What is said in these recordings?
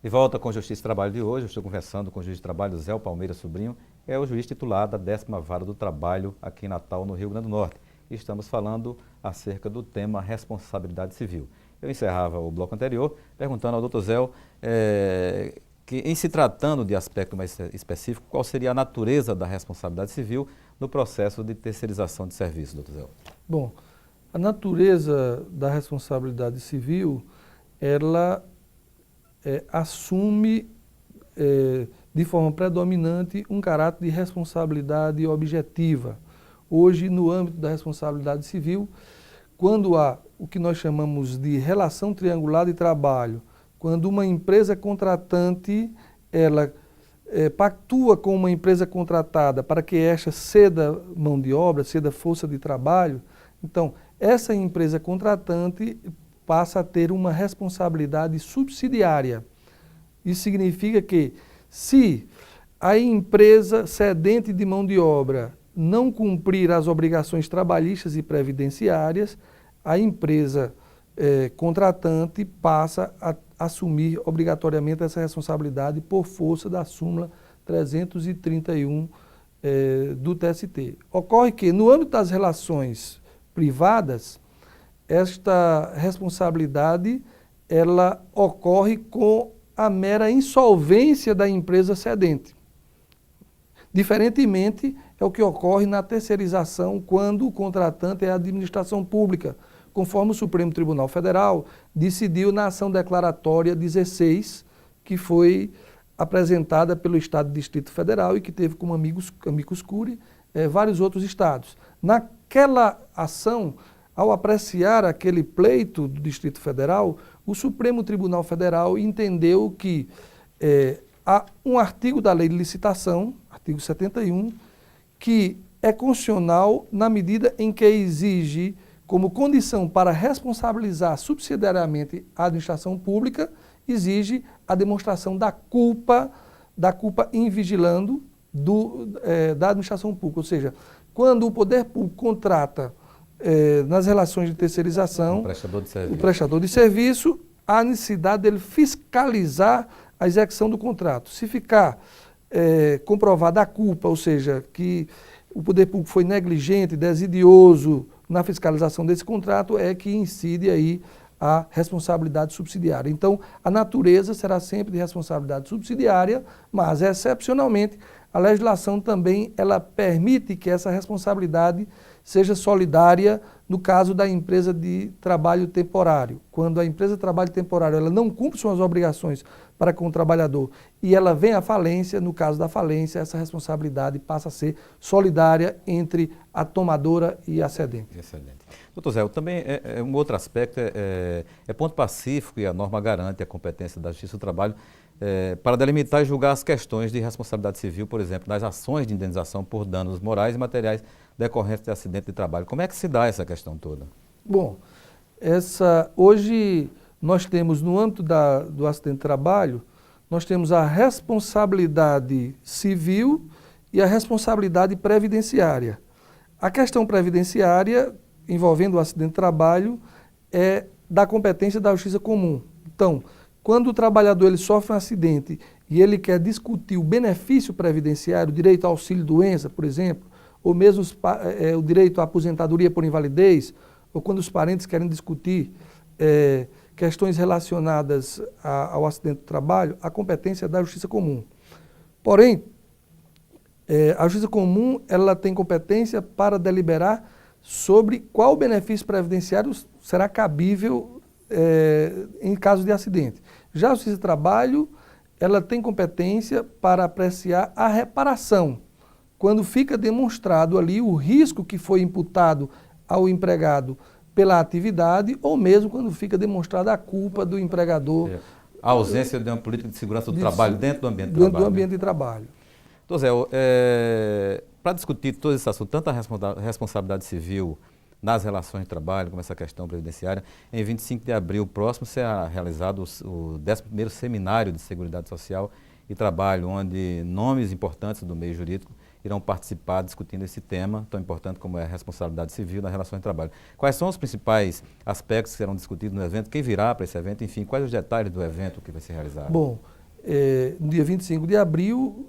De volta com o Justiça e Trabalho de hoje, eu estou conversando com o juiz de trabalho Zé Palmeira Sobrinho, é o juiz titular da 10ª Vara do Trabalho aqui em Natal, no Rio Grande do Norte. E estamos falando acerca do tema responsabilidade civil. Eu encerrava o bloco anterior perguntando ao doutor Zé que, em se tratando de aspecto mais específico, qual seria a natureza da responsabilidade civil no processo de terceirização de serviço, doutor Zé? Bom, a natureza da responsabilidade civil, ela assume de forma predominante um caráter de responsabilidade objetiva. Hoje, no âmbito da responsabilidade civil, quando há o que nós chamamos de relação triangular de trabalho, quando uma empresa contratante, ela pactua com uma empresa contratada para que esta ceda mão de obra, ceda força de trabalho, então essa empresa contratante passa a ter uma responsabilidade subsidiária. Isso significa que, se a empresa cedente de mão de obra não cumprir as obrigações trabalhistas e previdenciárias, a empresa contratante passa a assumir obrigatoriamente essa responsabilidade por força da súmula 331 do TST. Ocorre que, no âmbito das relações privadas, esta responsabilidade ela ocorre com a mera insolvência da empresa cedente. Diferentemente, é o que ocorre na terceirização quando o contratante é a administração pública, conforme o Supremo Tribunal Federal decidiu na ação declaratória 16, que foi apresentada pelo Estado do Distrito Federal e que teve como amicus curiae vários outros estados. Naquela ação, ao apreciar aquele pleito do Distrito Federal, o Supremo Tribunal Federal entendeu que há um artigo da Lei de Licitação, artigo 71, que é constitucional na medida em que exige, como condição para responsabilizar subsidiariamente a administração pública, exige a demonstração da culpa invigilando da administração pública. Ou seja, quando o poder público contrata nas relações de terceirização, o prestador de serviço, há necessidade dele fiscalizar a execução do contrato. Se ficar comprovada a culpa, ou seja, que o poder público foi negligente, desidioso na fiscalização desse contrato, é que incide aí a responsabilidade subsidiária. Então, a natureza será sempre de responsabilidade subsidiária, mas, excepcionalmente, a legislação também ela permite que essa responsabilidade seja solidária no caso da empresa de trabalho temporário. Quando a empresa de trabalho temporário ela não cumpre suas obrigações para com o trabalhador e ela vem à falência, no caso da falência, essa responsabilidade passa a ser solidária entre a tomadora e a cedente. Excelente. Doutor Zé, também um outro aspecto é ponto pacífico e a norma garante a competência da Justiça do Trabalho para delimitar e julgar as questões de responsabilidade civil, por exemplo, das ações de indenização por danos morais e materiais decorrentes de acidente de trabalho. Como é que se dá essa questão toda? Bom, hoje nós temos no âmbito do acidente de trabalho, nós temos a responsabilidade civil e a responsabilidade previdenciária. A questão previdenciária envolvendo o acidente de trabalho é da competência da Justiça Comum. Então, quando o trabalhador ele sofre um acidente e ele quer discutir o benefício previdenciário, o direito ao auxílio-doença, por exemplo, ou mesmo o direito à aposentadoria por invalidez, ou quando os parentes querem discutir questões relacionadas ao acidente do trabalho, a competência é da Justiça Comum. Porém, a Justiça Comum ela tem competência para deliberar sobre qual benefício previdenciário será cabível em caso de acidente. Já a Justiça do Trabalho ela tem competência para apreciar a reparação, quando fica demonstrado ali o risco que foi imputado ao empregado pela atividade, ou mesmo quando fica demonstrada a culpa do empregador. A ausência de uma política de segurança do trabalho dentro do ambiente de trabalho. Dentro do ambiente de trabalho. Doutor Zé, para discutir todo esse assunto, tanto a responsabilidade civil nas relações de trabalho, como essa questão previdenciária, em 25 de abril próximo será realizado o 11º Seminário de Seguridade Social e Trabalho, onde nomes importantes do meio jurídico irão participar discutindo esse tema tão importante como é a responsabilidade civil nas relações de trabalho. Quais são os principais aspectos que serão discutidos no evento? Quem virá para esse evento? Enfim, quais os detalhes do evento que vai ser realizado? Bom, No dia 25 de abril,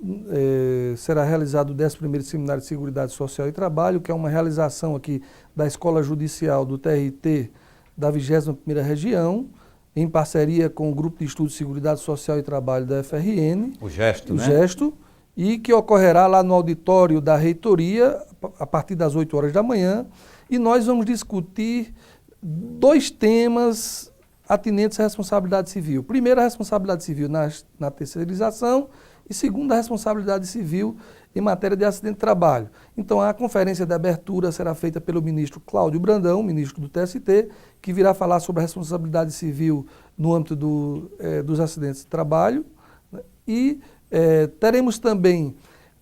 será realizado o 11º Seminário de Seguridade Social e Trabalho, que é uma realização aqui da Escola Judicial do TRT da 21ª Região, em parceria com o Grupo de Estudos de Seguridade Social e Trabalho da FRN. O GESTO, né? O GESTO, e que ocorrerá lá no auditório da reitoria, a partir das 8 horas da manhã, e nós vamos discutir 2 temas atinentes à responsabilidade civil. Primeiro, a responsabilidade civil na terceirização e segundo, a responsabilidade civil em matéria de acidente de trabalho. Então, a conferência de abertura será feita pelo ministro Cláudio Brandão, ministro do TST, que virá falar sobre a responsabilidade civil no âmbito dos acidentes de trabalho. E teremos também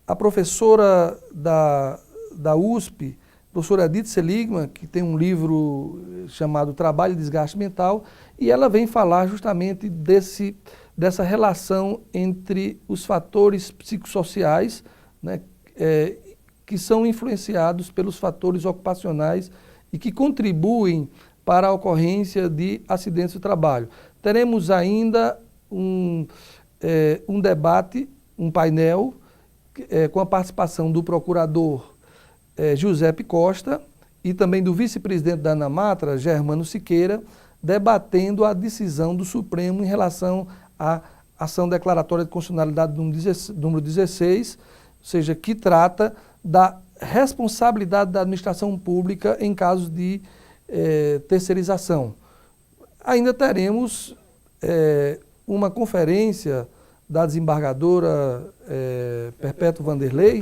a professora da USP, professora Edith Seligman, que tem um livro chamado Trabalho e Desgaste Mental, e ela vem falar justamente dessa relação entre os fatores psicossociais, né, que são influenciados pelos fatores ocupacionais e que contribuem para a ocorrência de acidentes de trabalho. Teremos ainda um debate, um painel, com a participação do procurador Giuseppe Costa e também do vice-presidente da ANAMATRA, Germano Siqueira, debatendo a decisão do Supremo em relação à ação declaratória de constitucionalidade número 16, ou seja, que trata da responsabilidade da administração pública em casos de terceirização. Ainda teremos uma conferência da desembargadora Perpétua Vanderlei,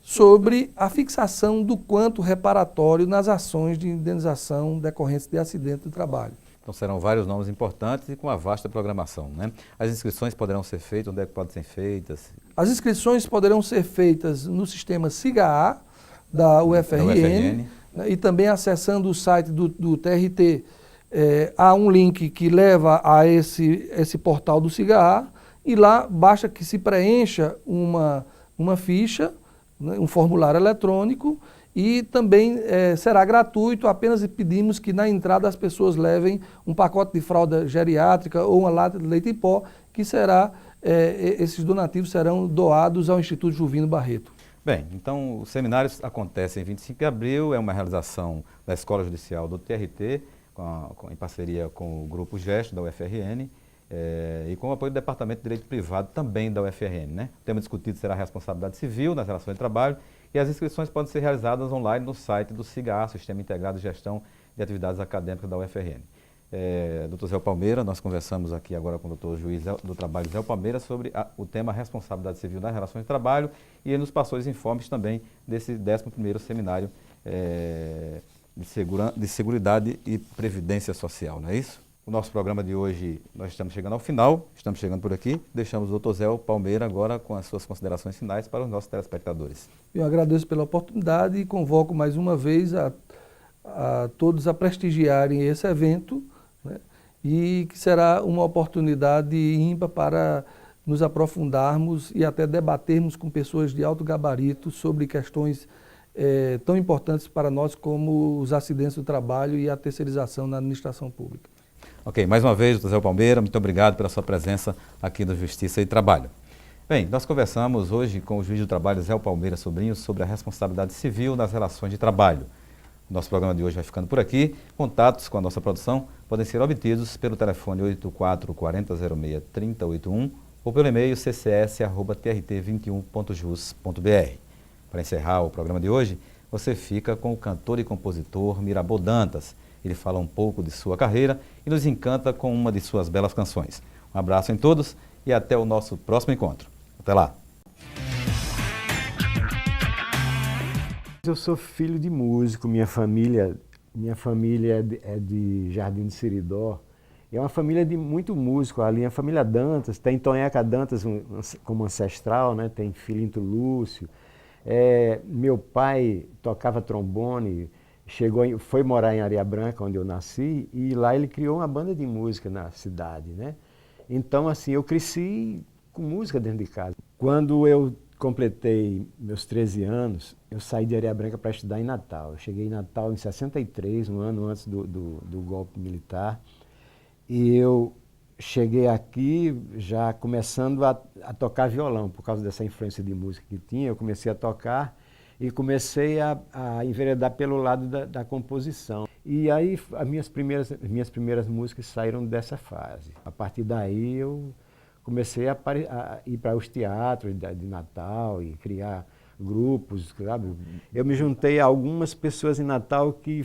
sobre a fixação do quanto reparatório nas ações de indenização decorrentes de acidente de trabalho. Então serão vários nomes importantes e com uma vasta programação, né? As inscrições poderão ser feitas, onde é que podem ser feitas? As inscrições poderão ser feitas no sistema SIGA-A da UFRN, né, e também acessando o site do TRT. Há um link que leva a esse portal do SIGA-A e lá basta que se preencha uma ficha, um formulário eletrônico, e também será gratuito, apenas pedimos que na entrada as pessoas levem um pacote de fralda geriátrica ou uma lata de leite em pó, que esses donativos serão doados ao Instituto Juvino Barreto. Bem, então os seminários acontecem em 25 de abril, é uma realização da Escola Judicial do TRT, em parceria com o Grupo GESTO da UFRN, e com o apoio do Departamento de Direito Privado também da UFRN, né? O tema discutido será a responsabilidade civil nas relações de trabalho e as inscrições podem ser realizadas online no site do SIGA, Sistema Integrado de Gestão de Atividades Acadêmicas da UFRN. Dr. Zé Palmeira, nós conversamos aqui agora com o Dr. Juiz do Trabalho Zé Palmeira sobre o tema responsabilidade civil nas relações de trabalho e ele nos passou os informes também desse 11º Seminário de Seguridade e Previdência Social, não é isso? O nosso programa de hoje, nós estamos chegando ao final, estamos chegando por aqui. Deixamos o Dr. Zé Palmeira agora com as suas considerações finais para os nossos telespectadores. Eu agradeço pela oportunidade e convoco mais uma vez a todos a prestigiarem esse evento, né, e que será uma oportunidade ímpar para nos aprofundarmos e até debatermos com pessoas de alto gabarito sobre questões tão importantes para nós como os acidentes do trabalho e a terceirização na administração pública. Ok, mais uma vez, Dr. Zé Palmeira, muito obrigado pela sua presença aqui no Justiça e Trabalho. Bem, nós conversamos hoje com o juiz do trabalho Zé Palmeira Sobrinho sobre a responsabilidade civil nas relações de trabalho. O nosso programa de hoje vai ficando por aqui. Contatos com a nossa produção podem ser obtidos pelo telefone 84 40 06 3081 ou pelo e-mail ccs@trt21.jus.br. Para encerrar o programa de hoje, você fica com o cantor e compositor Mirabô Dantas. Ele fala um pouco de sua carreira e nos encanta com uma de suas belas canções. Um abraço em todos e até o nosso próximo encontro. Até lá! Eu sou filho de músico, minha família é de Jardim de Seridó. É uma família de muito músico ali, a família Dantas, tem Tonheca Dantas como ancestral, né? Tem Filinto Lúcio. Meu pai tocava trombone, foi morar em Areia Branca, onde eu nasci, e lá ele criou uma banda de música na cidade, né? Então, assim, eu cresci com música dentro de casa. Quando eu completei meus 13 anos, eu saí de Areia Branca para estudar em Natal. Eu cheguei em Natal em 63, um ano antes do golpe militar, e eu cheguei aqui já começando a tocar violão, por causa dessa influência de música que tinha, eu comecei a tocar e comecei a enveredar pelo lado da composição. E aí as minhas primeiras músicas saíram dessa fase. A partir daí eu comecei a ir para os teatros de Natal e criar grupos, sabe? Eu me juntei a algumas pessoas em Natal que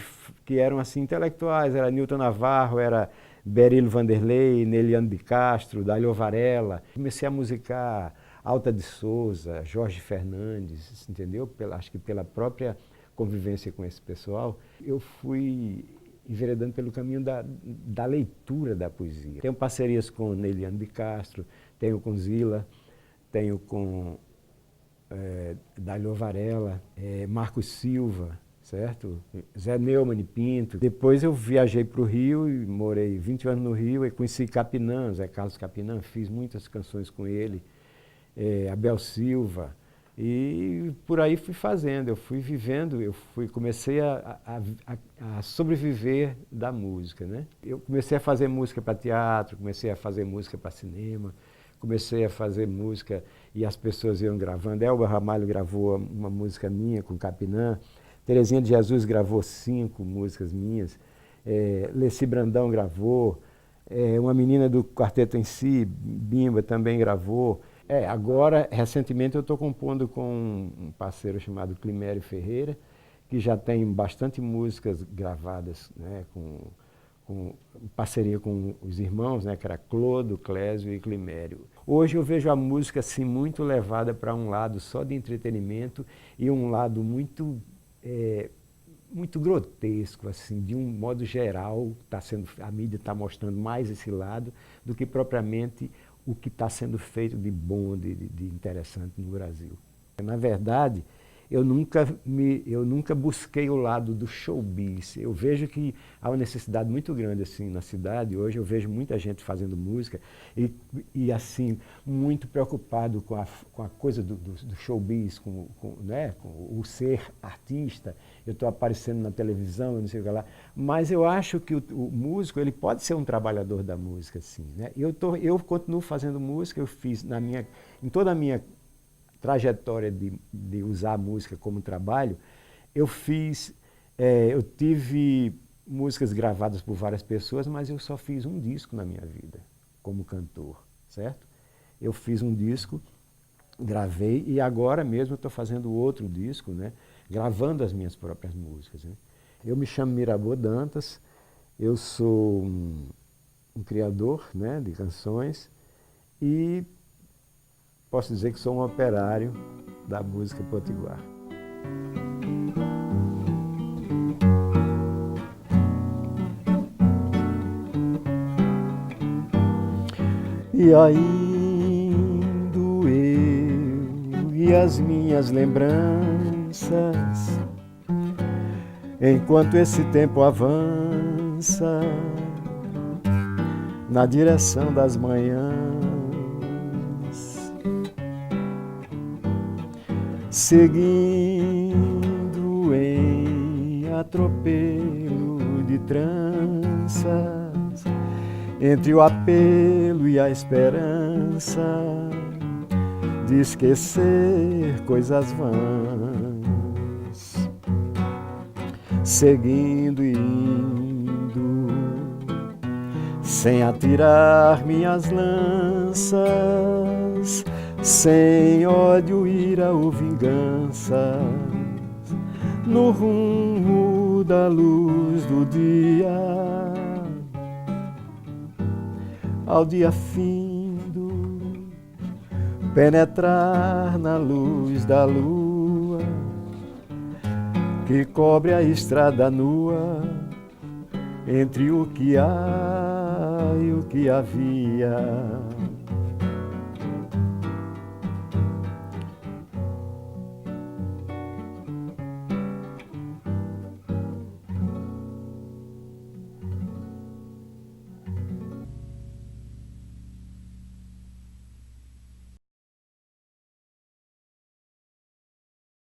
eram assim intelectuais, era Newton Navarro, era Berilo Vanderlei, Neliano de Castro, Dalio Varela. Comecei a musicar Alta de Souza, Jorge Fernandes, entendeu? Acho que pela própria convivência com esse pessoal, eu fui enveredando pelo caminho da leitura da poesia. Tenho parcerias com Neliano de Castro, tenho com Zila, tenho com Dalio Varela, Marcos Silva, certo? Zé Neumann e Pinto. Depois eu viajei para o Rio e morei 20 anos no Rio e conheci Capinã, Zé Carlos Capinã, fiz muitas canções com ele, Abel Silva, e por aí fui fazendo, eu fui vivendo, comecei a sobreviver da música, né? Eu comecei a fazer música para teatro, comecei a fazer música para cinema, comecei a fazer música e as pessoas iam gravando. Elba Ramalho gravou uma música minha com Capinã, Terezinha de Jesus gravou 5 músicas minhas, Leci Brandão gravou, uma menina do Quarteto em Si, Bimba, também gravou. Agora, recentemente, eu estou compondo com um parceiro chamado Climério Ferreira, que já tem bastante músicas gravadas, né, com parceria com os irmãos, né, que era Clodo, Clésio e Climério. Hoje eu vejo a música assim, muito levada para um lado só de entretenimento e um lado muito grotesco, assim, de um modo geral. A mídia está mostrando mais esse lado do que propriamente o que está sendo feito de bom, de interessante no Brasil. Na verdade, eu nunca busquei o lado do showbiz. Eu vejo que há uma necessidade muito grande assim na cidade. Hoje eu vejo muita gente fazendo música e assim, muito preocupado com a coisa do showbiz, né, com o ser artista. Eu estou aparecendo na televisão, não sei o que lá. Mas eu acho que o músico, ele pode ser um trabalhador da música, sim, né? Eu continuo fazendo música, eu fiz em toda a minha trajetória de usar a música como trabalho, eu tive músicas gravadas por várias pessoas, mas eu só fiz um disco na minha vida, como cantor, certo? Eu fiz um disco, gravei, e agora mesmo eu estou fazendo outro disco, né? Gravando as minhas próprias músicas, né? Eu me chamo Mirabeau Dantas, eu sou um criador, né, de canções e posso dizer que sou um operário da música potiguar. E aí indo eu e as minhas lembranças, enquanto esse tempo avança na direção das manhãs, seguindo em atropelo de tranças, entre o apelo e a esperança de esquecer coisas vãs, seguindo e indo, sem atirar minhas lanças, sem ódio, ira ou vingança, no rumo da luz do dia, ao dia findo, penetrar na luz da lua, que cobre a estrada nua, entre o que há e o que havia.